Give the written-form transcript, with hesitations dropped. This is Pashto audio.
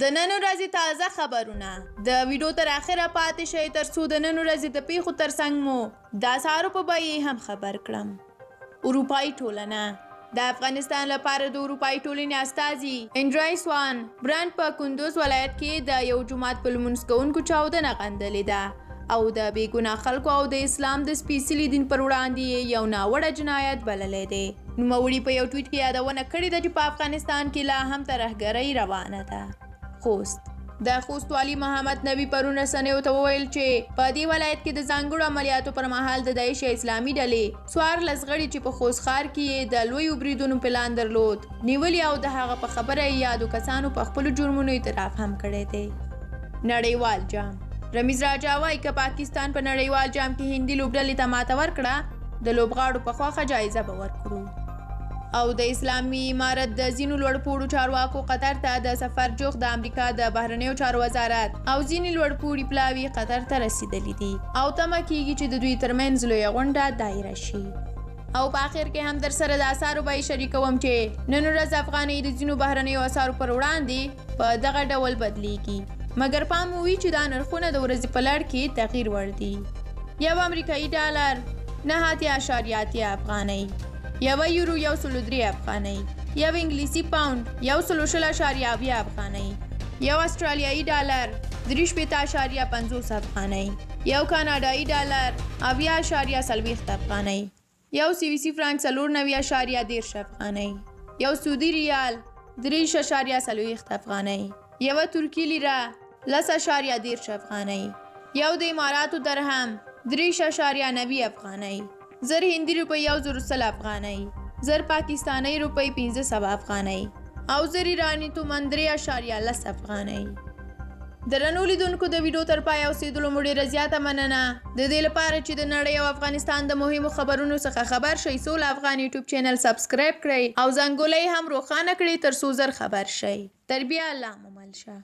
د نن ورځې تازه خبرونه د ویډیو تر اخره پاتې شئ ترڅو د نن ورځې د پیښو ترڅنګ مو د اسعارو په بیې هم خبر کړم. اروپایي ټولنه د افغانستان لپاره د اروپایي ټولنې استازي انډریس وان برانډ په کندوز ولایت کې د یو جومات په لمونځ کوونکو چاودنه غندلې ده او د بېګناه خلکو او د اسلام د سپېڅلي دین پر وړاندې یو ناوړه جنایت بللی دی. نوموړي په یو ټویټ کې یادونه کړې ده چې په افغانستان کې لا هم ترهګرۍ روانه ده. خوست د خوست والي محمد نبی پرون رسنیو ته وویل چې په دې ولایت کې د ځانګړو عملیاتو پر مهال د داعش اسلامي ډلې 14 غړي چې په خوست ښار کې د لویو بریدونو پلان درلود نیولي او د هغه په خبره یادو کسانو په خپلو جرمونو اعتراف هم کړی دی. نړیوال جام رمیز راجا وایي که پاکستان په نړیوال جام کې هندي لوبډلې ته ماته ورکړه د لوبغاړو په خواخه جایزه به ورکړو. او د اسلامي امارت د ځینو لوړپوړو چارواکو قطر ته د سفر جوخت د امریکا د بهرنیو چارو وزارت او ځینې لوړپوړي پلاوي قطر ته رسیدلي دي او تمه کیږي چې د دوی ترمنځ لویه غونډه دایره شي. او په اخر کې هم در سره د اسعارو بیې شریکوم چې نن ورځ افغانۍ د ځینو بهرنیو اسعارو پر وړاندې په دغه ډول بدلیږي مګر پام وي چې دا نرخونه د ورځې په لړ کې تغییر وړ دي. یو امریکایي ډالر 9.8 افغانۍ، یو یورو 103 افغانۍ، یو انګلیسي پاوند 120.7 افغانۍ، یو استرالیایي ډالر 3.50 افغانۍ، یو کاناډایي ډالر 80.40 افغانۍ، یو سویسي فرانک 94.10 افغانۍ، یو سعودي ریال 3.40 افغانۍ، یو ترکي لیره 10.10 افغانۍ، یو د اماراتو درهم 3.90 افغانۍ، زر هندي روپۍ 100 افغانۍ، زر پاکستانی روپۍ 500 افغانۍ او زر ایرانی تومن 3.10 افغانۍ. درنو لیدونکو د ویډیو تر پای اوسېدلو مو ډېره زیاته مننه. د دې لپاره چې د نړۍ او افغانستان د مهمو خبرونو څخه خبر شئ سوله افغان یوټیوب چینل سبسکرایب کړئ او زنګوله هم روښانه کړئ ترڅو زر خبر شئ. تر بیا الله مو مل شه.